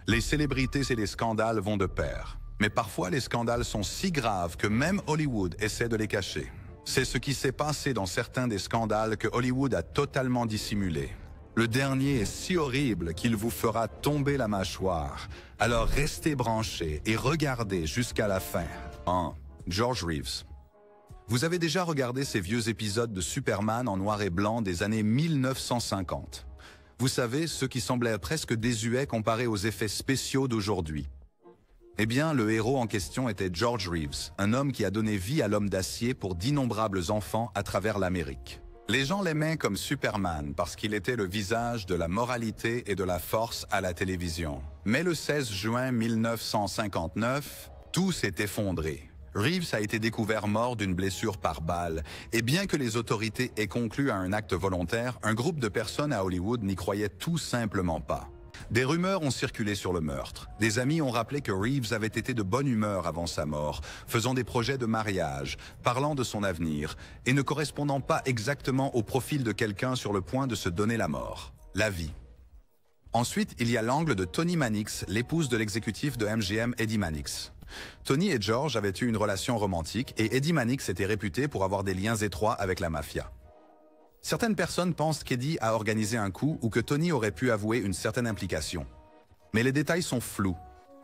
Les célébrités et les scandales vont de pair. Mais parfois, les scandales sont si graves que même Hollywood essaie de les cacher. C'est ce qui s'est passé dans certains des scandales que Hollywood a totalement dissimulés. Le dernier est si horrible qu'il vous fera tomber la mâchoire. Alors restez branchés et regardez jusqu'à la fin. 1. George Reeves. Vous avez déjà regardé ces vieux épisodes de Superman en noir et blanc des années 1950. Vous savez, ceux qui semblaient presque désuets comparés aux effets spéciaux d'aujourd'hui. Eh bien, le héros en question était George Reeves, un homme qui a donné vie à l'homme d'acier pour d'innombrables enfants à travers l'Amérique. Les gens l'aimaient comme Superman parce qu'il était le visage de la moralité et de la force à la télévision. Mais le 16 juin 1959, tout s'est effondré. Reeves a été découvert mort d'une blessure par balle, et bien que les autorités aient conclu à un acte volontaire, un groupe de personnes à Hollywood n'y croyait tout simplement pas. Des rumeurs ont circulé sur le meurtre. Des amis ont rappelé que Reeves avait été de bonne humeur avant sa mort, faisant des projets de mariage, parlant de son avenir, et ne correspondant pas exactement au profil de quelqu'un sur le point de se donner la mort. La vie. Ensuite, il y a l'angle de Toni Mannix, l'épouse de l'exécutif de MGM Eddie Mannix. Toni et George avaient eu une relation romantique et Eddie Mannix était réputé pour avoir des liens étroits avec la mafia. Certaines personnes pensent qu'Eddie a organisé un coup ou que Toni aurait pu avouer une certaine implication. Mais les détails sont flous,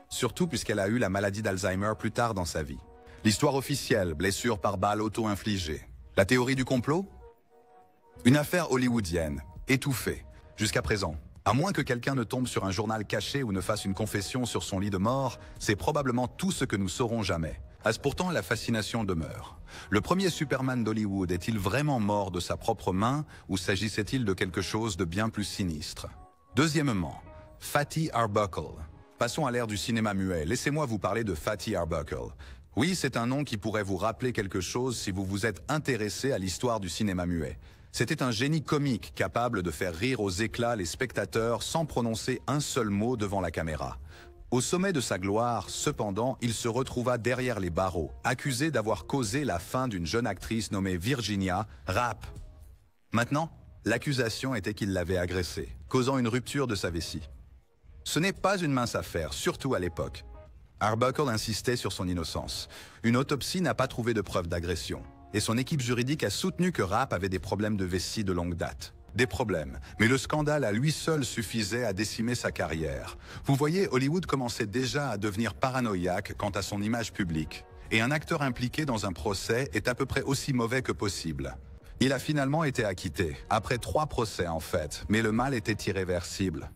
surtout puisqu'elle a eu la maladie d'Alzheimer plus tard dans sa vie. L'histoire officielle, blessure par balle auto-infligée. La théorie du complot? Une affaire hollywoodienne, étouffée, jusqu'à présent. À moins que quelqu'un ne tombe sur un journal caché ou ne fasse une confession sur son lit de mort, c'est probablement tout ce que nous saurons jamais. Pourtant, la fascination demeure. Le premier Superman d'Hollywood est-il vraiment mort de sa propre main ou s'agissait-il de quelque chose de bien plus sinistre? Deuxièmement, Fatty Arbuckle. Passons à l'ère du cinéma muet. Laissez-moi vous parler de Fatty Arbuckle. Oui, c'est un nom qui pourrait vous rappeler quelque chose si vous vous êtes intéressé à l'histoire du cinéma muet. C'était un génie comique capable de faire rire aux éclats les spectateurs sans prononcer un seul mot devant la caméra. Au sommet de sa gloire, cependant, il se retrouva derrière les barreaux, accusé d'avoir causé la fin d'une jeune actrice nommée Virginia Rappe. Maintenant, l'accusation était qu'il l'avait agressée, causant une rupture de sa vessie. Ce n'est pas une mince affaire, surtout à l'époque. Arbuckle insistait sur son innocence. Une autopsie n'a pas trouvé de preuve d'agression. Et son équipe juridique a soutenu que Rappe avait des problèmes de vessie de longue date. Des problèmes, mais le scandale à lui seul suffisait à décimer sa carrière. Vous voyez, Hollywood commençait déjà à devenir paranoïaque quant à son image publique. Et un acteur impliqué dans un procès est à peu près aussi mauvais que possible. Il a finalement été acquitté, après 3 procès en fait, mais le mal était irréversible.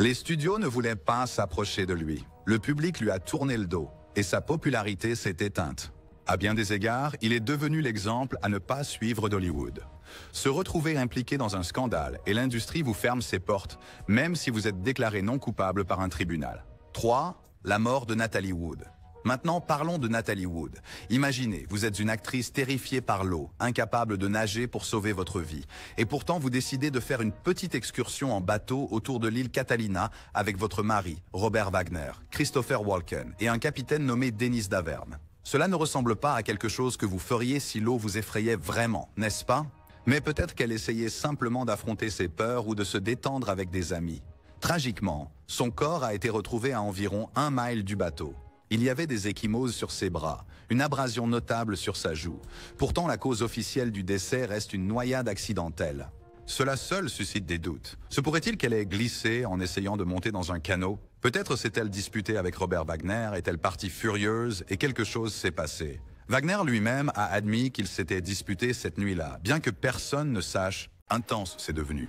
Les studios ne voulaient pas s'approcher de lui. Le public lui a tourné le dos, et sa popularité s'est éteinte. À bien des égards, il est devenu l'exemple à ne pas suivre d'Hollywood. Se retrouver impliqué dans un scandale et l'industrie vous ferme ses portes, même si vous êtes déclaré non coupable par un tribunal. 3. La mort de Natalie Wood. Maintenant, parlons de Natalie Wood. Imaginez, vous êtes une actrice terrifiée par l'eau, incapable de nager pour sauver votre vie. Et pourtant, vous décidez de faire une petite excursion en bateau autour de l'île Catalina avec votre mari, Robert Wagner, Christopher Walken et un capitaine nommé Denis Davern. Cela ne ressemble pas à quelque chose que vous feriez si l'eau vous effrayait vraiment, n'est-ce pas? Mais peut-être qu'elle essayait simplement d'affronter ses peurs ou de se détendre avec des amis. Tragiquement, son corps a été retrouvé à environ 1 mile du bateau. Il y avait des ecchymoses sur ses bras, une abrasion notable sur sa joue. Pourtant, la cause officielle du décès reste une noyade accidentelle. Cela seul suscite des doutes. Se pourrait-il qu'elle ait glissé en essayant de monter dans un canot? Peut-être s'est-elle disputée avec Robert Wagner, est-elle partie furieuse et quelque chose s'est passé. Wagner lui-même a admis qu'il s'était disputé cette nuit-là, bien que personne ne sache. Intense c'est devenu.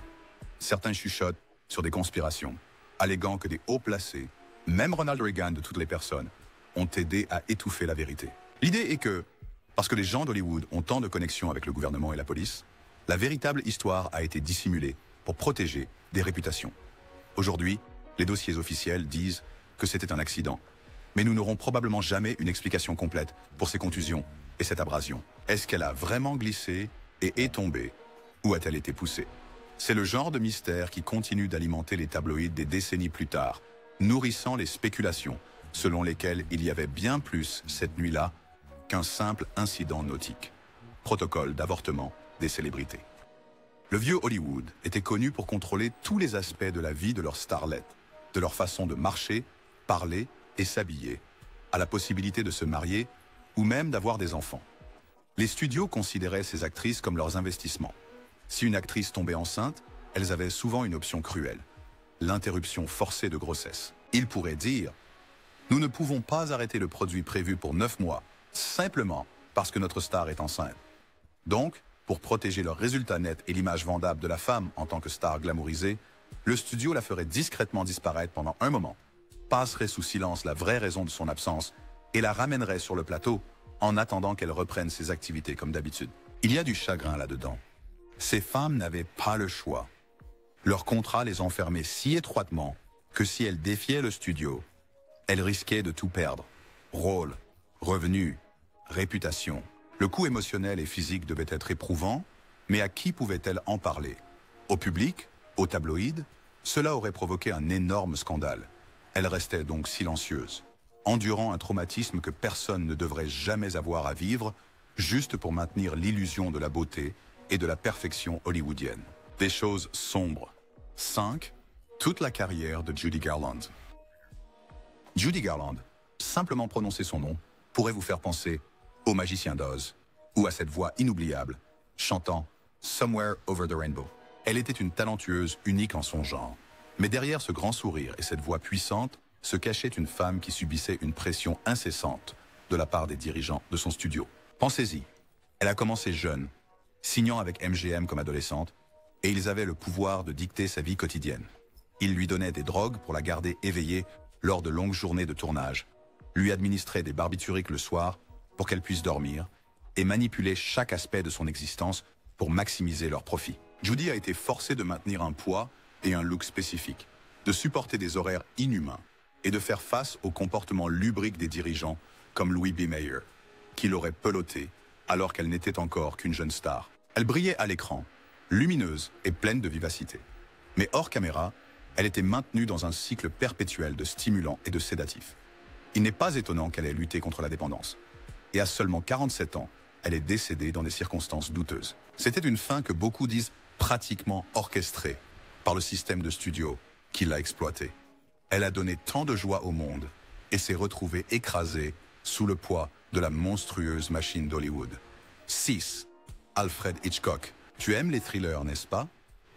Certains chuchotent sur des conspirations, alléguant que des hauts placés, même Ronald Reagan de toutes les personnes, ont aidé à étouffer la vérité. L'idée est que, parce que les gens d'Hollywood ont tant de connexions avec le gouvernement et la police, la véritable histoire a été dissimulée pour protéger des réputations. Aujourd'hui, les dossiers officiels disent que c'était un accident. Mais nous n'aurons probablement jamais une explication complète pour ces contusions et cette abrasion. Est-ce qu'elle a vraiment glissé et est tombée? Ou a-t-elle été poussée? C'est le genre de mystère qui continue d'alimenter les tabloïds des décennies plus tard, nourrissant les spéculations selon lesquelles il y avait bien plus cette nuit-là qu'un simple incident nautique. Protocole d'avortement des célébrités. Le vieux Hollywood était connu pour contrôler tous les aspects de la vie de leurs starlets. de leur façon de marcher, parler et s'habiller, à la possibilité de se marier ou même d'avoir des enfants. Les studios considéraient ces actrices comme leurs investissements. Si une actrice tombait enceinte, elles avaient souvent une option cruelle, l'interruption forcée de grossesse. Ils pourraient dire « Nous ne pouvons pas arrêter le produit prévu pour 9 mois, simplement parce que notre star est enceinte. » Donc, pour protéger leur résultat net et l'image vendable de la femme en tant que star glamourisée, le studio la ferait discrètement disparaître pendant un moment, passerait sous silence la vraie raison de son absence et la ramènerait sur le plateau en attendant qu'elle reprenne ses activités comme d'habitude. Il y a du chagrin là-dedans. Ces femmes n'avaient pas le choix. Leur contrat les enfermait si étroitement que si elles défiaient le studio, elles risquaient de tout perdre. Rôle, revenus, réputation. Le coût émotionnel et physique devait être éprouvant, mais à qui pouvait-elle en parler? Au public? Aux tabloïds? Cela aurait provoqué un énorme scandale. Elle restait donc silencieuse, endurant un traumatisme que personne ne devrait jamais avoir à vivre, juste pour maintenir l'illusion de la beauté et de la perfection hollywoodienne. Des choses sombres. 5. Toute la carrière de Judy Garland. Judy Garland, simplement prononcer son nom, pourrait vous faire penser au magicien d'Oz ou à cette voix inoubliable, chantant « Somewhere Over the Rainbow ». Elle était une talentueuse unique en son genre. Mais derrière ce grand sourire et cette voix puissante se cachait une femme qui subissait une pression incessante de la part des dirigeants de son studio. Pensez-y, elle a commencé jeune, signant avec MGM comme adolescente, et ils avaient le pouvoir de dicter sa vie quotidienne. Ils lui donnaient des drogues pour la garder éveillée lors de longues journées de tournage, lui administraient des barbituriques le soir pour qu'elle puisse dormir, et manipuler chaque aspect de son existence pour maximiser leurs profits. Judy a été forcée de maintenir un poids et un look spécifique, de supporter des horaires inhumains et de faire face au comportement lubrique des dirigeants comme Louis B. Mayer, qui l'aurait peloté alors qu'elle n'était encore qu'une jeune star. Elle brillait à l'écran, lumineuse et pleine de vivacité. Mais hors caméra, elle était maintenue dans un cycle perpétuel de stimulants et de sédatifs. Il n'est pas étonnant qu'elle ait lutté contre la dépendance. Et à seulement 47 ans, elle est décédée dans des circonstances douteuses. C'était une fin que beaucoup disent pratiquement orchestrée par le système de studio qui l'a exploitée. Elle a donné tant de joie au monde et s'est retrouvée écrasée sous le poids de la monstrueuse machine d'Hollywood. 6. Alfred Hitchcock. Tu aimes les thrillers, n'est-ce pas?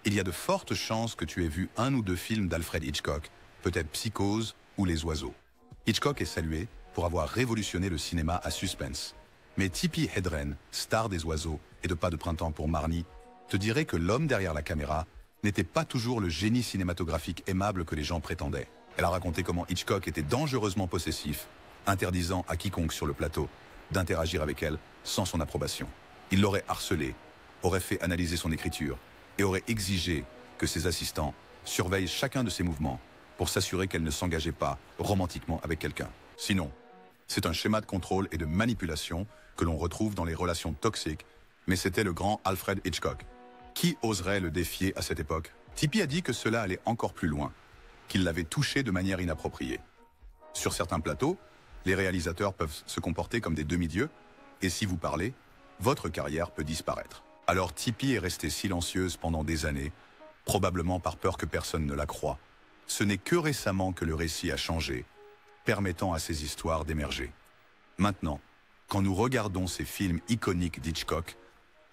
Il y a de fortes chances que tu aies vu un ou deux films d'Alfred Hitchcock, peut-être Psychose ou Les Oiseaux. Hitchcock est salué pour avoir révolutionné le cinéma à suspense. Mais Tippi Hedren, star des Oiseaux et de Pas de printemps pour Marnie, te dirait que l'homme derrière la caméra n'était pas toujours le génie cinématographique aimable que les gens prétendaient. Elle a raconté comment Hitchcock était dangereusement possessif, interdisant à quiconque sur le plateau d'interagir avec elle sans son approbation. Il l'aurait harcelée, aurait fait analyser son écriture et aurait exigé que ses assistants surveillent chacun de ses mouvements pour s'assurer qu'elle ne s'engageait pas romantiquement avec quelqu'un. Sinon, c'est un schéma de contrôle et de manipulation que l'on retrouve dans les relations toxiques, mais c'était le grand Alfred Hitchcock. Qui oserait le défier à cette époque? Tippi a dit que cela allait encore plus loin, qu'il l'avait touché de manière inappropriée. Sur certains plateaux, les réalisateurs peuvent se comporter comme des demi-dieux, et si vous parlez, votre carrière peut disparaître. Alors Tippi est restée silencieuse pendant des années, probablement par peur que personne ne la croie. Ce n'est que récemment que le récit a changé, permettant à ces histoires d'émerger. Maintenant, quand nous regardons ces films iconiques d'Hitchcock,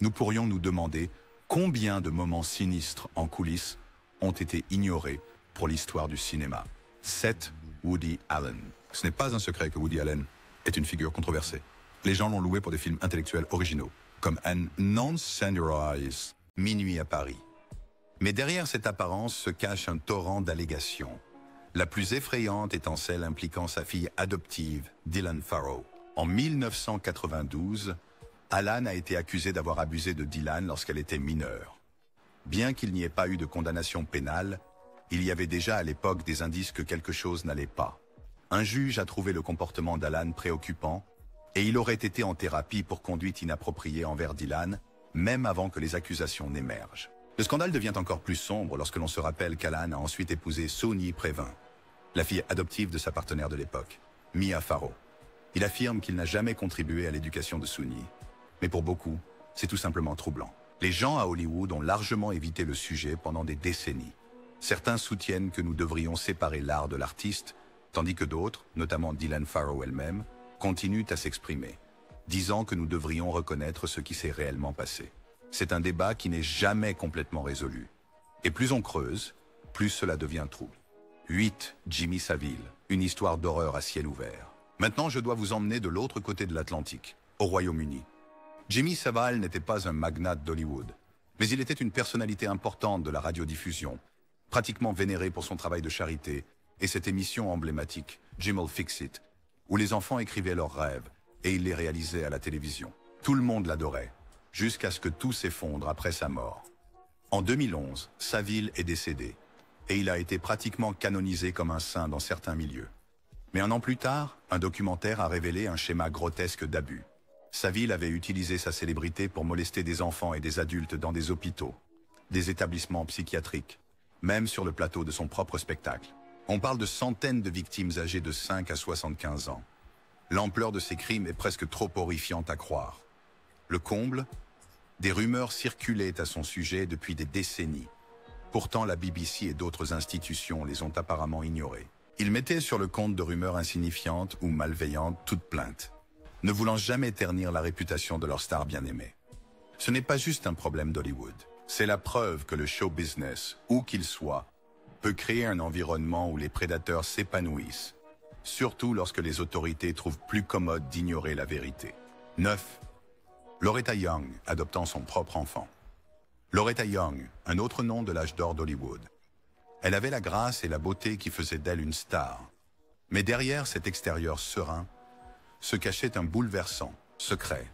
nous pourrions nous demander combien de moments sinistres en coulisses ont été ignorés pour l'histoire du cinéma. 7. Woody Allen. Ce n'est pas un secret que Woody Allen est une figure controversée. Les gens l'ont loué pour des films intellectuels originaux, comme An Non-Sunrise, Minuit à Paris. Mais derrière cette apparence se cache un torrent d'allégations. La plus effrayante étant celle impliquant sa fille adoptive, Dylan Farrow. En 1992, Alan a été accusé d'avoir abusé de Dylan lorsqu'elle était mineure. Bien qu'il n'y ait pas eu de condamnation pénale, il y avait déjà à l'époque des indices que quelque chose n'allait pas. Un juge a trouvé le comportement d'Alan préoccupant et il aurait été en thérapie pour conduite inappropriée envers Dylan, même avant que les accusations n'émergent. Le scandale devient encore plus sombre lorsque l'on se rappelle qu'Alan a ensuite épousé Sonie Prévin, la fille adoptive de sa partenaire de l'époque, Mia Farrow. Il affirme qu'il n'a jamais contribué à l'éducation de Sonie. Mais pour beaucoup, c'est tout simplement troublant. Les gens à Hollywood ont largement évité le sujet pendant des décennies. Certains soutiennent que nous devrions séparer l'art de l'artiste, tandis que d'autres, notamment Dylan Farrow elle-même, continuent à s'exprimer, disant que nous devrions reconnaître ce qui s'est réellement passé. C'est un débat qui n'est jamais complètement résolu. Et plus on creuse, plus cela devient trouble. 8. Jimmy Savile, une histoire d'horreur à ciel ouvert. Maintenant, je dois vous emmener de l'autre côté de l'Atlantique, au Royaume-Uni. Jimmy Savile n'était pas un magnate d'Hollywood, mais il était une personnalité importante de la radiodiffusion, pratiquement vénéré pour son travail de charité et cette émission emblématique, Jim'll Fix It, où les enfants écrivaient leurs rêves et il les réalisait à la télévision. Tout le monde l'adorait, jusqu'à ce que tout s'effondre après sa mort. En 2011, Savile est décédé, et il a été pratiquement canonisé comme un saint dans certains milieux. Mais un an plus tard, un documentaire a révélé un schéma grotesque d'abus. Savile avait utilisé sa célébrité pour molester des enfants et des adultes dans des hôpitaux, des établissements psychiatriques, même sur le plateau de son propre spectacle. On parle de centaines de victimes âgées de 5 à 75 ans. L'ampleur de ces crimes est presque trop horrifiante à croire. Le comble, des rumeurs circulaient à son sujet depuis des décennies. Pourtant, la BBC et d'autres institutions les ont apparemment ignorées. Il mettait sur le compte de rumeurs insignifiantes ou malveillantes toute plainte, ne voulant jamais ternir la réputation de leur star bien-aimée. Ce n'est pas juste un problème d'Hollywood. C'est la preuve que le show business, où qu'il soit, peut créer un environnement où les prédateurs s'épanouissent, surtout lorsque les autorités trouvent plus commode d'ignorer la vérité. 9. Loretta Young adoptant son propre enfant. Loretta Young, un autre nom de l'âge d'or d'Hollywood. Elle avait la grâce et la beauté qui faisaient d'elle une star. Mais derrière cet extérieur serein, se cachait un bouleversant, secret.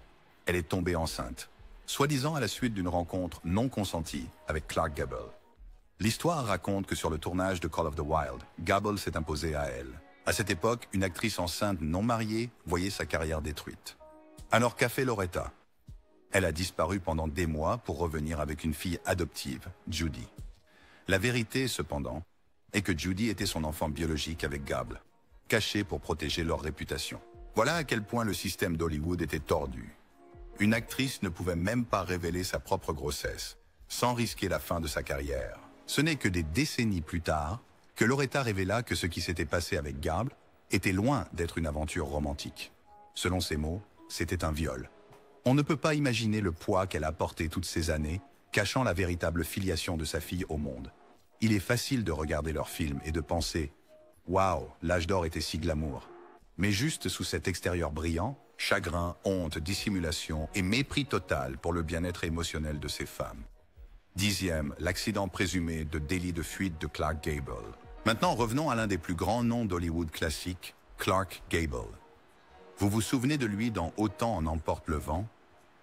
Elle est tombée enceinte, soi-disant à la suite d'une rencontre non consentie avec Clark Gable. L'histoire raconte que sur le tournage de Call of the Wild, Gable s'est imposé à elle. À cette époque, une actrice enceinte non mariée voyait sa carrière détruite. Alors qu'a fait Loretta? Elle a disparu pendant des mois pour revenir avec une fille adoptive, Judy. La vérité, cependant, est que Judy était son enfant biologique avec Gable, caché pour protéger leur réputation. Voilà à quel point le système d'Hollywood était tordu. Une actrice ne pouvait même pas révéler sa propre grossesse, sans risquer la fin de sa carrière. Ce n'est que des décennies plus tard que Loretta révéla que ce qui s'était passé avec Gable était loin d'être une aventure romantique. Selon ses mots, c'était un viol. On ne peut pas imaginer le poids qu'elle a porté toutes ces années, cachant la véritable filiation de sa fille au monde. Il est facile de regarder leurs films et de penser « Waouh, l'âge d'or était si glamour ». Mais juste sous cet extérieur brillant, chagrin, honte, dissimulation et mépris total pour le bien-être émotionnel de ces femmes. 10e, l'accident présumé de délit de fuite de Clark Gable. Maintenant, revenons à l'un des plus grands noms d'Hollywood classique, Clark Gable. Vous vous souvenez de lui dans Autant en emporte le vent?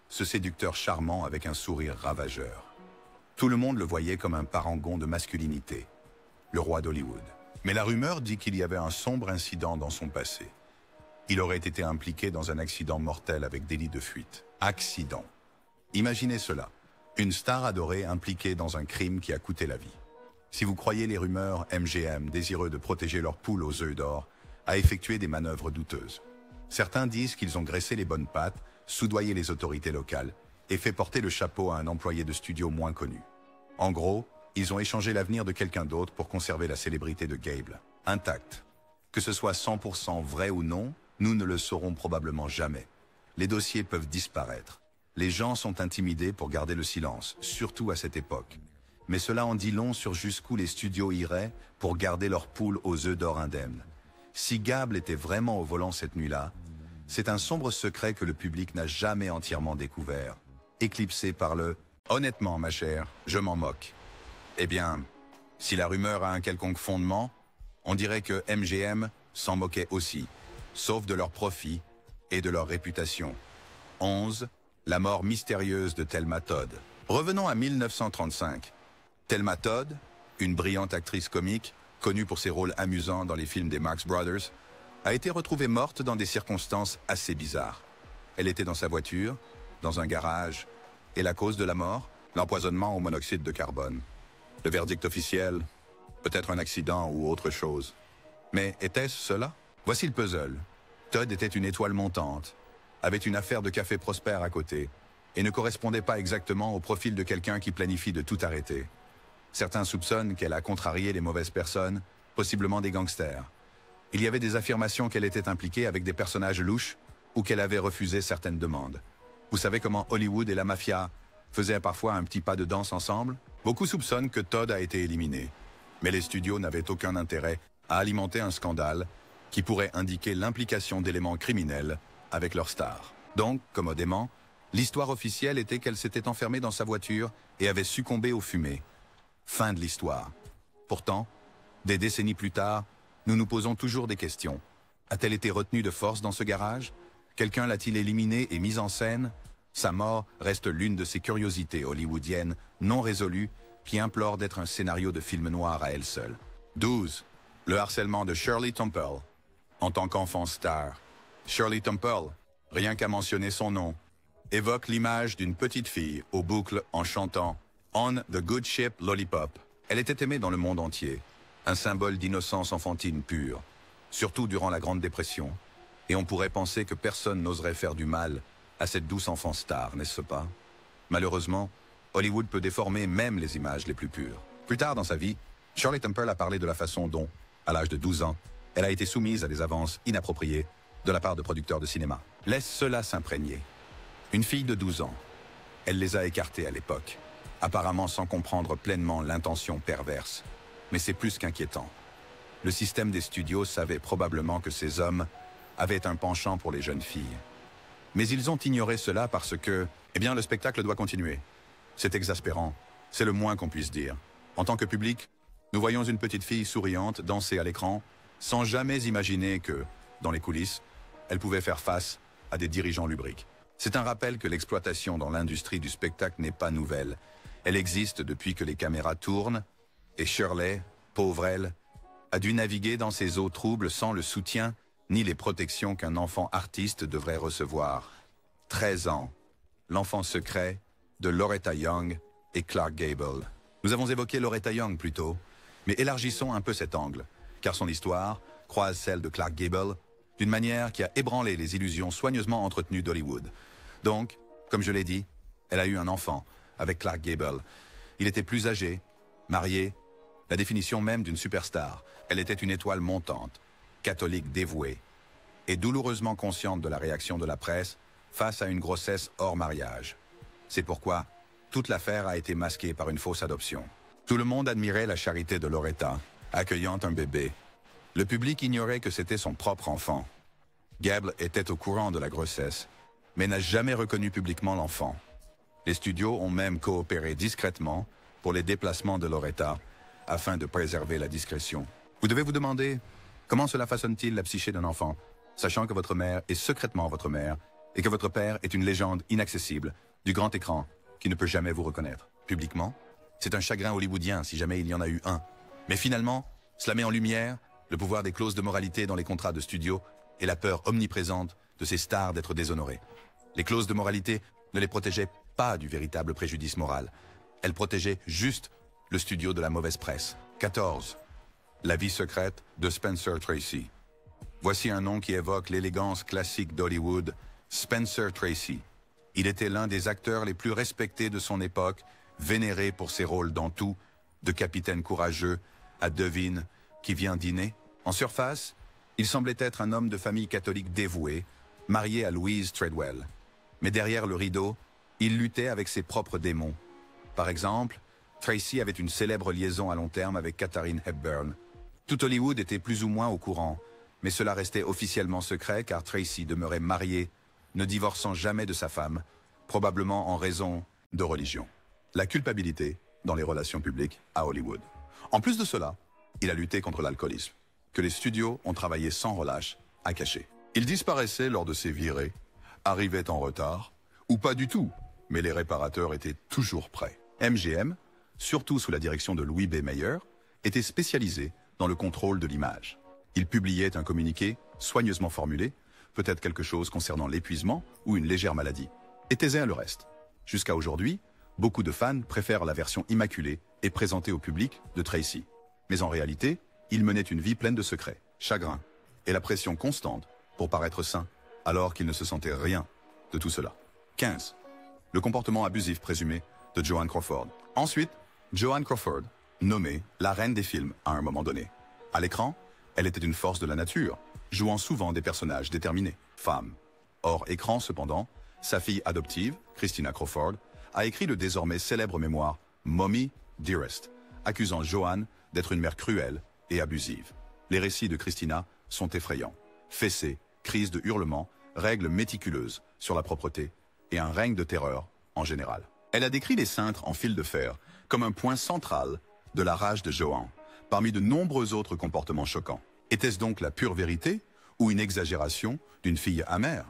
Ce séducteur charmant avec un sourire ravageur. Tout le monde le voyait comme un parangon de masculinité, le roi d'Hollywood. Mais la rumeur dit qu'il y avait un sombre incident dans son passé. Il aurait été impliqué dans un accident mortel avec délit de fuite. Accident. Imaginez cela. Une star adorée impliquée dans un crime qui a coûté la vie. Si vous croyez les rumeurs, MGM, désireux de protéger leur poule aux œufs d'or, a effectué des manœuvres douteuses. Certains disent qu'ils ont graissé les bonnes pattes, soudoyé les autorités locales et fait porter le chapeau à un employé de studio moins connu. En gros, ils ont échangé l'avenir de quelqu'un d'autre pour conserver la célébrité de Gable, intacte. Que ce soit 100% vrai ou non, nous ne le saurons probablement jamais. Les dossiers peuvent disparaître. Les gens sont intimidés pour garder le silence, surtout à cette époque. Mais cela en dit long sur jusqu'où les studios iraient pour garder leur poule aux œufs d'or indemnes. Si Gable était vraiment au volant cette nuit-là, c'est un sombre secret que le public n'a jamais entièrement découvert, éclipsé par le « Honnêtement, ma chère, je m'en moque ». Eh bien, si la rumeur a un quelconque fondement, on dirait que MGM s'en moquait aussi, sauf de leur profit et de leur réputation. 11. La mort mystérieuse de Thelma Todd. Revenons à 1935. Thelma Todd, une brillante actrice comique, connue pour ses rôles amusants dans les films des Marx Brothers, a été retrouvée morte dans des circonstances assez bizarres. Elle était dans sa voiture, dans un garage, et la cause de la mort, l'empoisonnement au monoxyde de carbone. Le verdict officiel, peut-être un accident ou autre chose. Mais était-ce cela? Voici le puzzle. Todd était une étoile montante, avait une affaire de café prospère à côté, et ne correspondait pas exactement au profil de quelqu'un qui planifie de tout arrêter. Certains soupçonnent qu'elle a contrarié les mauvaises personnes, possiblement des gangsters. Il y avait des affirmations qu'elle était impliquée avec des personnages louches ou qu'elle avait refusé certaines demandes. Vous savez comment Hollywood et la mafia faisaient parfois un petit pas de danse ensemble? Beaucoup soupçonnent que Todd a été éliminé, mais les studios n'avaient aucun intérêt à alimenter un scandale qui pourrait indiquer l'implication d'éléments criminels avec leur star. Donc, commodément, l'histoire officielle était qu'elle s'était enfermée dans sa voiture et avait succombé aux fumées. Fin de l'histoire. Pourtant, des décennies plus tard, nous nous posons toujours des questions. A-t-elle été retenue de force dans ce garage? Quelqu'un l'a-t-il éliminée et mise en scène? Sa mort reste l'une de ces curiosités hollywoodiennes non résolues qui implorent d'être un scénario de film noir à elle seule. 12. Le harcèlement de Shirley Temple. En tant qu'enfant star, Shirley Temple, rien qu'à mentionner son nom, évoque l'image d'une petite fille aux boucles en chantant « On the good ship Lollipop ». Elle était aimée dans le monde entier, un symbole d'innocence enfantine pure, surtout durant la Grande Dépression, et on pourrait penser que personne n'oserait faire du mal à cette douce enfant star, n'est-ce pas? Malheureusement, Hollywood peut déformer même les images les plus pures. Plus tard dans sa vie, Shirley Temple a parlé de la façon dont, à l'âge de 12 ans, elle a été soumise à des avances inappropriées de la part de producteurs de cinéma. Laisse cela s'imprégner. Une fille de 12 ans, elle les a écartés à l'époque, apparemment sans comprendre pleinement l'intention perverse. Mais c'est plus qu'inquiétant. Le système des studios savait probablement que ces hommes avaient un penchant pour les jeunes filles. Mais ils ont ignoré cela parce que, eh bien, le spectacle doit continuer. C'est exaspérant, c'est le moins qu'on puisse dire. En tant que public, nous voyons une petite fille souriante danser à l'écran, sans jamais imaginer que, dans les coulisses, elle pouvait faire face à des dirigeants lubriques. C'est un rappel que l'exploitation dans l'industrie du spectacle n'est pas nouvelle. Elle existe depuis que les caméras tournent, et Shirley, pauvre elle, a dû naviguer dans ces eaux troubles sans le soutien ni les protections qu'un enfant artiste devrait recevoir. 13 ans, l'enfant secret de Loretta Young et Clark Gable. Nous avons évoqué Loretta Young plus tôt, mais élargissons un peu cet angle, car son histoire croise celle de Clark Gable d'une manière qui a ébranlé les illusions soigneusement entretenues d'Hollywood. Donc, comme je l'ai dit, elle a eu un enfant avec Clark Gable. Il était plus âgé, marié, la définition même d'une superstar. Elle était une étoile montante, catholique dévouée, et douloureusement consciente de la réaction de la presse face à une grossesse hors mariage. C'est pourquoi toute l'affaire a été masquée par une fausse adoption. Tout le monde admirait la charité de Loretta, accueillant un bébé. Le public ignorait que c'était son propre enfant. Gable était au courant de la grossesse, mais n'a jamais reconnu publiquement l'enfant. Les studios ont même coopéré discrètement pour les déplacements de Loretta, afin de préserver la discrétion. Vous devez vous demander, comment cela façonne-t-il la psyché d'un enfant, sachant que votre mère est secrètement votre mère, et que votre père est une légende inaccessible, du grand écran, qui ne peut jamais vous reconnaître. Publiquement, c'est un chagrin hollywoodien si jamais il y en a eu un. Mais finalement, cela met en lumière le pouvoir des clauses de moralité dans les contrats de studio et la peur omniprésente de ces stars d'être déshonorées. Les clauses de moralité ne les protégeaient pas du véritable préjudice moral. Elles protégeaient juste le studio de la mauvaise presse. 14. La vie secrète de Spencer Tracy. Voici un nom qui évoque l'élégance classique d'Hollywood, Spencer Tracy. Il était l'un des acteurs les plus respectés de son époque, vénéré pour ses rôles dans tout, de capitaine courageux à devine qui vient dîner. En surface, il semblait être un homme de famille catholique dévoué, marié à Louise Treadwell. Mais derrière le rideau, il luttait avec ses propres démons. Par exemple, Tracy avait une célèbre liaison à long terme avec Katharine Hepburn. Tout Hollywood était plus ou moins au courant, mais cela restait officiellement secret car Tracy demeurait marié, ne divorçant jamais de sa femme, probablement en raison de religion. La culpabilité dans les relations publiques à Hollywood. En plus de cela, il a lutté contre l'alcoolisme, que les studios ont travaillé sans relâche à cacher. Il disparaissait lors de ses virées, arrivait en retard, ou pas du tout, mais les réparateurs étaient toujours prêts. MGM, surtout sous la direction de Louis B. Mayer, était spécialisé dans le contrôle de l'image. Il publiait un communiqué soigneusement formulé, peut-être quelque chose concernant l'épuisement ou une légère maladie, et taisait le reste. Jusqu'à aujourd'hui, beaucoup de fans préfèrent la version immaculée et présentée au public de Tracy. Mais en réalité, il menait une vie pleine de secrets, chagrins, et la pression constante pour paraître sain, alors qu'il ne se sentait rien de tout cela. 15. Le comportement abusif présumé de Joan Crawford. Ensuite, Joan Crawford nommée la reine des films à un moment donné. À l'écran, elle était une force de la nature, jouant souvent des personnages déterminés, femmes. Hors écran, cependant, sa fille adoptive, Christina Crawford, a écrit le désormais célèbre mémoire Mommy Dearest, accusant Joanne d'être une mère cruelle et abusive. Les récits de Christina sont effrayants. Fessées, crises de hurlements, règles méticuleuses sur la propreté et un règne de terreur en général. Elle a décrit les cintres en fil de fer comme un point central de la rage de Joanne, parmi de nombreux autres comportements choquants. Était-ce donc la pure vérité ou une exagération d'une fille amère?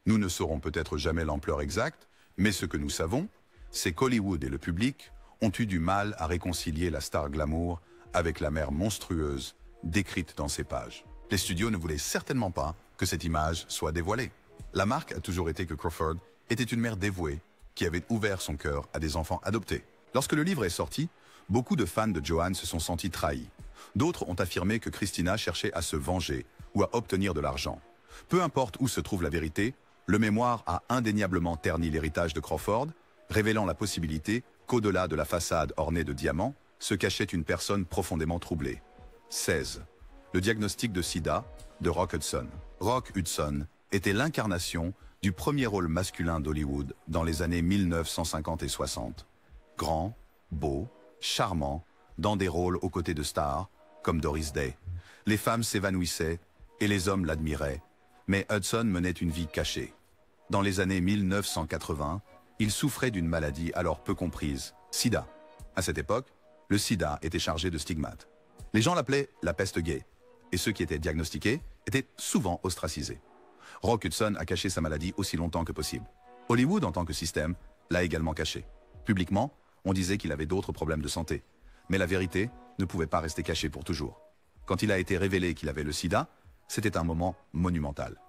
Nous ne saurons peut-être jamais l'ampleur exacte, mais ce que nous savons, c'est qu'Hollywood et le public ont eu du mal à réconcilier la star glamour avec la mère monstrueuse décrite dans ces pages. Les studios ne voulaient certainement pas que cette image soit dévoilée. La marque a toujours été que Crawford était une mère dévouée qui avait ouvert son cœur à des enfants adoptés. Lorsque le livre est sorti, beaucoup de fans de Joanne se sont sentis trahis. D'autres ont affirmé que Christina cherchait à se venger ou à obtenir de l'argent. Peu importe où se trouve la vérité, le mémoire a indéniablement terni l'héritage de Crawford, révélant la possibilité qu'au-delà de la façade ornée de diamants, se cachait une personne profondément troublée. 16. Le diagnostic de sida de Rock Hudson. Rock Hudson était l'incarnation du premier rôle masculin d'Hollywood dans les années 1950 et 60. Grand, beau, charmant, dans des rôles aux côtés de stars, comme Doris Day. Les femmes s'évanouissaient et les hommes l'admiraient, mais Hudson menait une vie cachée. Dans les années 1980, il souffrait d'une maladie alors peu comprise, sida. À cette époque, le sida était chargé de stigmates. Les gens l'appelaient la peste gay, et ceux qui étaient diagnostiqués étaient souvent ostracisés. Rock Hudson a caché sa maladie aussi longtemps que possible. Hollywood, en tant que système, l'a également caché. Publiquement, on disait qu'il avait d'autres problèmes de santé. Mais la vérité ne pouvait pas rester cachée pour toujours. Quand il a été révélé qu'il avait le sida, c'était un moment monumental.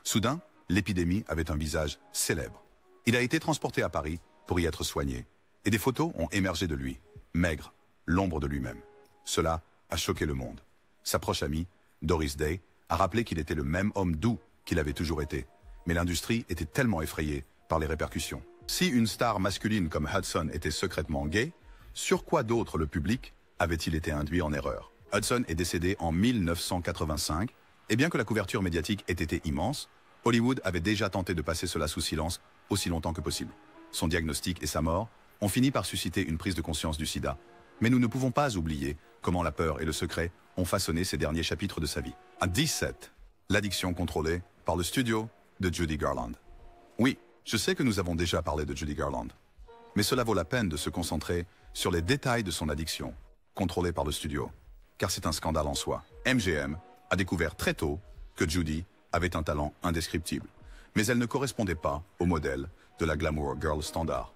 Soudain, l'épidémie avait un visage célèbre. Il a été transporté à Paris pour y être soigné. Et des photos ont émergé de lui, maigre, l'ombre de lui-même. Cela a choqué le monde. Sa proche amie, Doris Day, a rappelé qu'il était le même homme doux qu'il avait toujours été. Mais l'industrie était tellement effrayée par les répercussions. Si une star masculine comme Hudson était secrètement gay, sur quoi d'autre le public avait-il été induit en erreur? Hudson est décédé en 1985, et bien que la couverture médiatique ait été immense, Hollywood avait déjà tenté de passer cela sous silence aussi longtemps que possible. Son diagnostic et sa mort ont fini par susciter une prise de conscience du sida. Mais nous ne pouvons pas oublier comment la peur et le secret ont façonné ces derniers chapitres de sa vie. À 17, l'addiction contrôlée par le studio de Judy Garland. Oui, je sais que nous avons déjà parlé de Judy Garland, mais cela vaut la peine de se concentrer sur les détails de son addiction, contrôlée par le studio, car c'est un scandale en soi. MGM a découvert très tôt que Judy avait un talent indescriptible, mais elle ne correspondait pas au modèle de la glamour girl standard.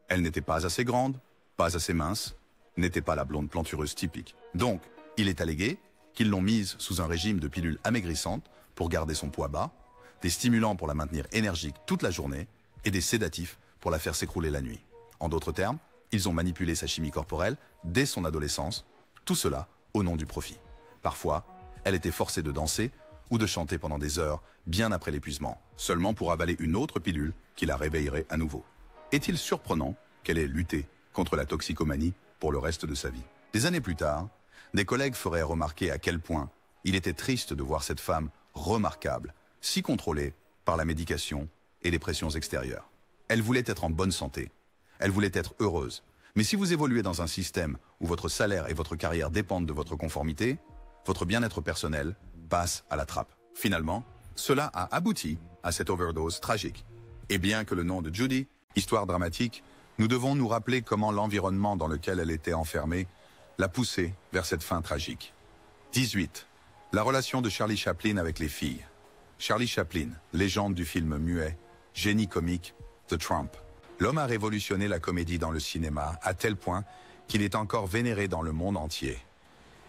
Elle n'était pas assez grande, pas assez mince, n'était pas la blonde plantureuse typique. Donc, il est allégué qu'ils l'ont mise sous un régime de pilules amaigrissantes pour garder son poids bas, des stimulants pour la maintenir énergique toute la journée et des sédatifs pour la faire s'écrouler la nuit. En d'autres termes, ils ont manipulé sa chimie corporelle dès son adolescence, tout cela au nom du profit. Parfois, elle était forcée de danser ou de chanter pendant des heures, bien après l'épuisement, seulement pour avaler une autre pilule qui la réveillerait à nouveau. Est-il surprenant qu'elle ait lutté contre la toxicomanie pour le reste de sa vie? Des années plus tard, des collègues feraient remarquer à quel point il était triste de voir cette femme remarquable, si contrôlée par la médication et les pressions extérieures. Elle voulait être en bonne santé, elle voulait être heureuse. Mais si vous évoluez dans un système où votre salaire et votre carrière dépendent de votre conformité, votre bien-être personnel passe à la trappe. Finalement, cela a abouti à cette overdose tragique. Et bien que le nom de Judy, histoire dramatique, nous devons nous rappeler comment l'environnement dans lequel elle était enfermée l'a poussée vers cette fin tragique. 18. La relation de Charlie Chaplin avec les filles. Charlie Chaplin, légende du film muet, génie comique, The Trump. L'homme a révolutionné la comédie dans le cinéma à tel point qu'il est encore vénéré dans le monde entier.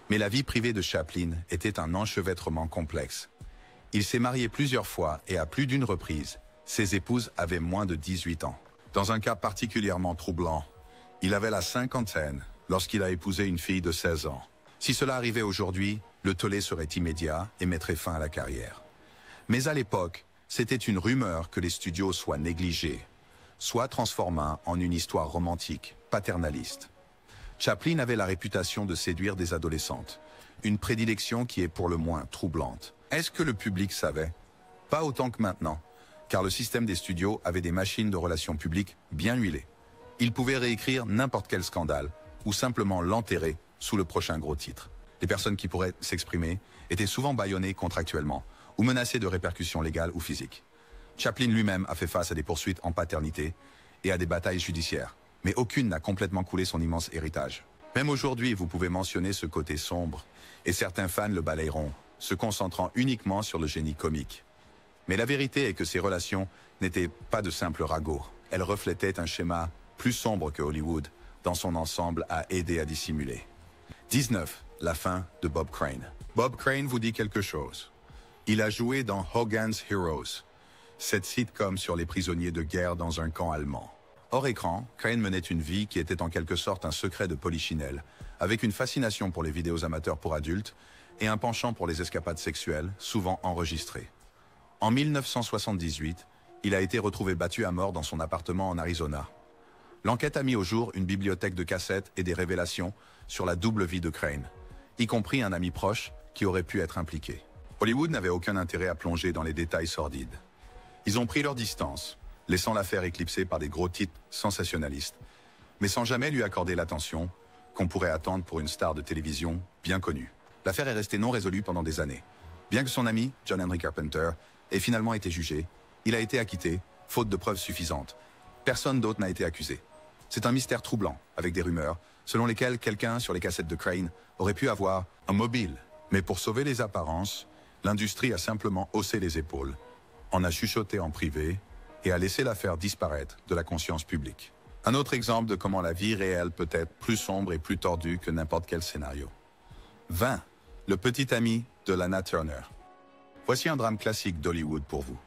Mais la vie privée de Chaplin était un enchevêtrement complexe. Il s'est marié plusieurs fois et à plus d'une reprise, ses épouses avaient moins de 18 ans. Dans un cas particulièrement troublant, il avait la cinquantaine lorsqu'il a épousé une fille de 16 ans. Si cela arrivait aujourd'hui, le tollé serait immédiat et mettrait fin à la carrière. Mais à l'époque, c'était une rumeur que les studios soient négligés, soit transformant en une histoire romantique, paternaliste. Chaplin avait la réputation de séduire des adolescentes, une prédilection qui est pour le moins troublante. Est-ce que le public savait? Pas autant que maintenant, car le système des studios avait des machines de relations publiques bien huilées. Ils pouvaient réécrire n'importe quel scandale, ou simplement l'enterrer sous le prochain gros titre. Les personnes qui pourraient s'exprimer étaient souvent bâillonnées contractuellement, ou menacées de répercussions légales ou physiques. Chaplin lui-même a fait face à des poursuites en paternité et à des batailles judiciaires, mais aucune n'a complètement coulé son immense héritage. Même aujourd'hui, vous pouvez mentionner ce côté sombre, et certains fans le balayeront, se concentrant uniquement sur le génie comique. Mais la vérité est que ces relations n'étaient pas de simples ragots. Elles reflétaient un schéma plus sombre que Hollywood, dans son ensemble, a aidé à dissimuler. 19. La fin de Bob Crane. Bob Crane vous dit quelque chose. Il a joué dans Hogan's Heroes, cette sitcom sur les prisonniers de guerre dans un camp allemand. Hors écran, Crane menait une vie qui était en quelque sorte un secret de polichinelle, avec une fascination pour les vidéos amateurs pour adultes et un penchant pour les escapades sexuelles, souvent enregistrées. En 1978, il a été retrouvé battu à mort dans son appartement en Arizona. L'enquête a mis au jour une bibliothèque de cassettes et des révélations sur la double vie de Crane, y compris un ami proche qui aurait pu être impliqué. Hollywood n'avait aucun intérêt à plonger dans les détails sordides. Ils ont pris leur distance, laissant l'affaire éclipsée par des gros titres sensationnalistes, mais sans jamais lui accorder l'attention qu'on pourrait attendre pour une star de télévision bien connue. L'affaire est restée non résolue pendant des années. Bien que son ami, John Henry Carpenter, ait finalement été jugé, il a été acquitté, faute de preuves suffisantes. Personne d'autre n'a été accusé. C'est un mystère troublant, avec des rumeurs, selon lesquelles quelqu'un sur les cassettes de Crane aurait pu avoir un mobile. Mais pour sauver les apparences, l'industrie a simplement haussé les épaules, en a chuchoté en privé et a laissé l'affaire disparaître de la conscience publique. Un autre exemple de comment la vie réelle peut être plus sombre et plus tordue que n'importe quel scénario. 20. Le petit ami de Lana Turner. Voici un drame classique d'Hollywood pour vous.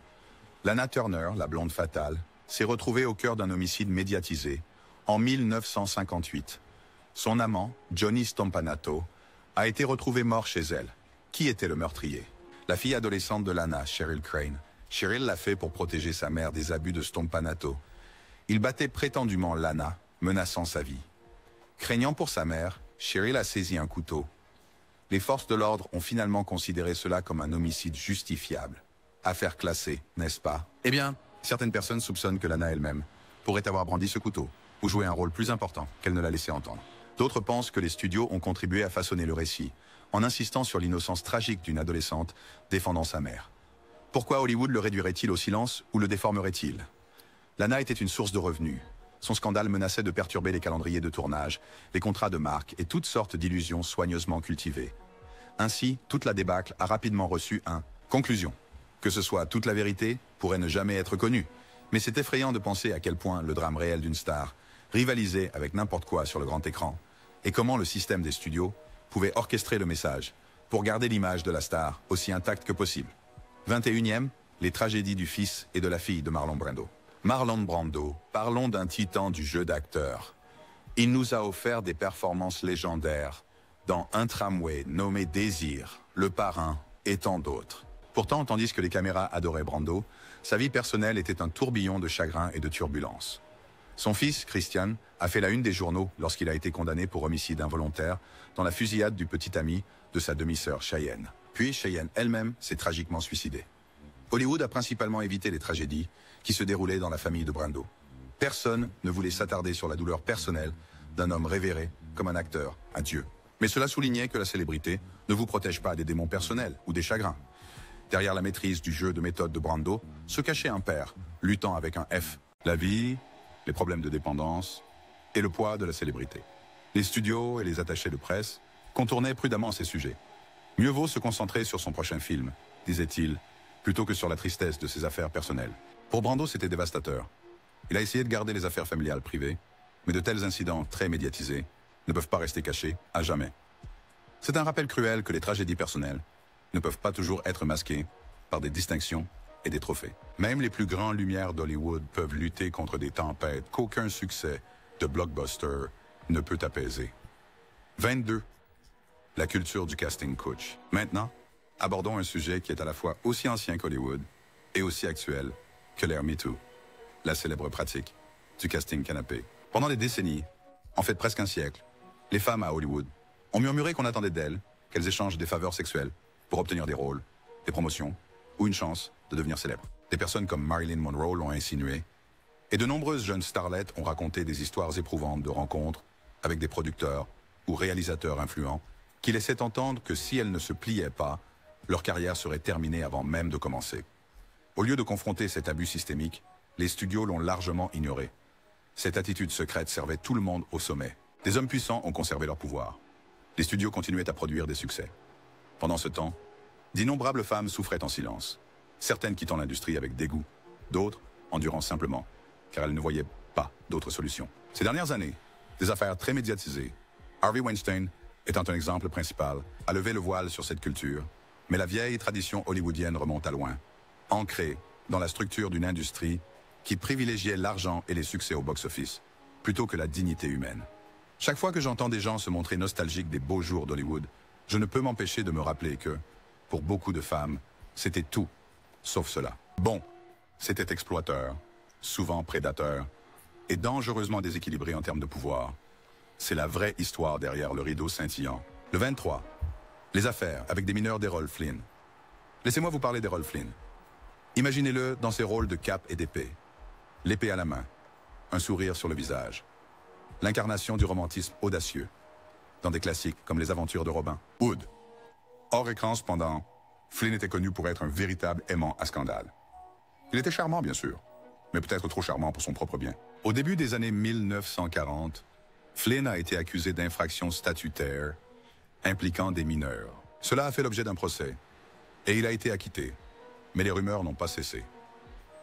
Lana Turner, la blonde fatale, s'est retrouvée au cœur d'un homicide médiatisé en 1958. Son amant, Johnny Stompanato, a été retrouvé mort chez elle. Qui était le meurtrier? La fille adolescente de Lana, Cheryl Crane. Cheryl l'a fait pour protéger sa mère des abus de Stompanato. Il battait prétendument Lana, menaçant sa vie. Craignant pour sa mère, Cheryl a saisi un couteau. Les forces de l'ordre ont finalement considéré cela comme un homicide justifiable. Affaire classée, n'est-ce pas? Eh bien, certaines personnes soupçonnent que Lana elle-même pourrait avoir brandi ce couteau, ou joué un rôle plus important qu'elle ne l'a laissé entendre. D'autres pensent que les studios ont contribué à façonner le récit, en insistant sur l'innocence tragique d'une adolescente défendant sa mère. Pourquoi Hollywood le réduirait-il au silence ou le déformerait-il? Lana était une source de revenus. Son scandale menaçait de perturber les calendriers de tournage, les contrats de marque et toutes sortes d'illusions soigneusement cultivées. Ainsi, toute la débâcle a rapidement reçu un « conclusion ». Que ce soit toute la vérité pourrait ne jamais être connue, mais c'est effrayant de penser à quel point le drame réel d'une star rivalisait avec n'importe quoi sur le grand écran, et comment le système des studios pouvait orchestrer le message pour garder l'image de la star aussi intacte que possible. 21e, les tragédies du fils et de la fille de Marlon Brando. Marlon Brando, parlons d'un titan du jeu d'acteur. Il nous a offert des performances légendaires dans un tramway nommé Désir, Le Parrain et tant d'autres. Pourtant, tandis que les caméras adoraient Brando, sa vie personnelle était un tourbillon de chagrin et de turbulences. Son fils, Christian, a fait la une des journaux lorsqu'il a été condamné pour homicide involontaire dans la fusillade du petit ami de sa demi-sœur Cheyenne. Puis Cheyenne elle-même s'est tragiquement suicidée. Hollywood a principalement évité les tragédies qui se déroulaient dans la famille de Brando. Personne ne voulait s'attarder sur la douleur personnelle d'un homme révéré comme un acteur, un dieu. Mais cela soulignait que la célébrité ne vous protège pas des démons personnels ou des chagrins. Derrière la maîtrise du jeu de méthode de Brando se cachait un père, luttant avec un F. La vie, les problèmes de dépendance et le poids de la célébrité. Les studios et les attachés de presse contournaient prudemment ces sujets. Mieux vaut se concentrer sur son prochain film, disait-il, plutôt que sur la tristesse de ses affaires personnelles. Pour Brando, c'était dévastateur. Il a essayé de garder les affaires familiales privées, mais de tels incidents très médiatisés ne peuvent pas rester cachés à jamais. C'est un rappel cruel que les tragédies personnelles ne peuvent pas toujours être masquées par des distinctions et des trophées. Même les plus grandes lumières d'Hollywood peuvent lutter contre des tempêtes qu'aucun succès de blockbuster ne peut apaiser. 22. La culture du casting couch. Maintenant, abordons un sujet qui est à la fois aussi ancien qu'Hollywood et aussi actuel que l'ère MeToo, la célèbre pratique du casting canapé. Pendant des décennies, en fait presque un siècle, Les femmes à Hollywood ont murmuré qu'on attendait d'elles qu'elles échangent des faveurs sexuelles pour obtenir des rôles, des promotions ou une chance de devenir célèbres. Des personnes comme Marilyn Monroe l'ont insinué, et de nombreuses jeunes starlettes ont raconté des histoires éprouvantes de rencontres avec des producteurs ou réalisateurs influents qui laissaient entendre que si elles ne se pliaient pas, leur carrière serait terminée avant même de commencer. Au lieu de confronter cet abus systémique, les studios l'ont largement ignoré. Cette attitude secrète servait tout le monde au sommet. Des hommes puissants ont conservé leur pouvoir. Les studios continuaient à produire des succès. Pendant ce temps, d'innombrables femmes souffraient en silence. Certaines quittant l'industrie avec dégoût, d'autres endurant simplement, car elles ne voyaient pas d'autre solution. Ces dernières années, des affaires très médiatisées, Harvey Weinstein étant un exemple principal, a levé le voile sur cette culture, mais la vieille tradition hollywoodienne remonte à loin, ancrée dans la structure d'une industrie qui privilégiait l'argent et les succès au box-office, plutôt que la dignité humaine. Chaque fois que j'entends des gens se montrer nostalgiques des beaux jours d'Hollywood, je ne peux m'empêcher de me rappeler que, pour beaucoup de femmes, c'était tout, sauf cela. Bon, c'était exploiteur, souvent prédateur, et dangereusement déséquilibré en termes de pouvoir. C'est la vraie histoire derrière le rideau scintillant. Le 23. Les affaires avec des mineurs d'Errol Flynn. Laissez-moi vous parler d'Errol Flynn. Imaginez-le dans ses rôles de cape et d'épée. L'épée à la main, un sourire sur le visage. L'incarnation du romantisme audacieux, dans des classiques comme Les Aventures de Robin Hood. Hors écran cependant, Flynn était connu pour être un véritable aimant à scandale. Il était charmant bien sûr, mais peut-être trop charmant pour son propre bien. Au début des années 1940, Flynn a été accusé d'infractions statutaires impliquant des mineurs. Cela a fait l'objet d'un procès, et il a été acquitté, mais les rumeurs n'ont pas cessé.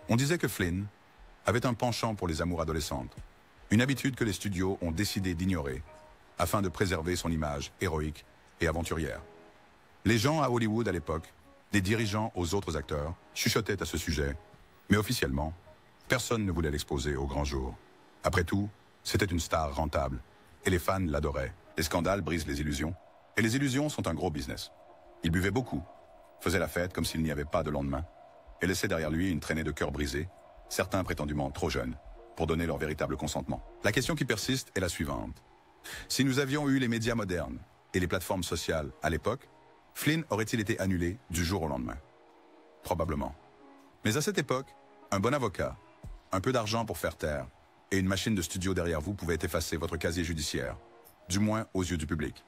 On disait que Flynn avait un penchant pour les amours adolescentes, une habitude que les studios ont décidé d'ignorer, afin de préserver son image héroïque et aventurière. Les gens à Hollywood à l'époque, des dirigeants aux autres acteurs, chuchotaient à ce sujet, mais officiellement, personne ne voulait l'exposer au grand jour. Après tout, c'était une star rentable, et les fans l'adoraient. Les scandales brisent les illusions, et les illusions sont un gros business. Il buvait beaucoup, faisait la fête comme s'il n'y avait pas de lendemain, et laissait derrière lui une traînée de cœurs brisés, certains prétendument trop jeunes, pour donner leur véritable consentement. La question qui persiste est la suivante. Si nous avions eu les médias modernes et les plateformes sociales à l'époque, Flynn aurait-il été annulé du jour au lendemain? Probablement. Mais à cette époque, un bon avocat, un peu d'argent pour faire taire, et une machine de studio derrière vous pouvaient effacer votre casier judiciaire, du moins aux yeux du public.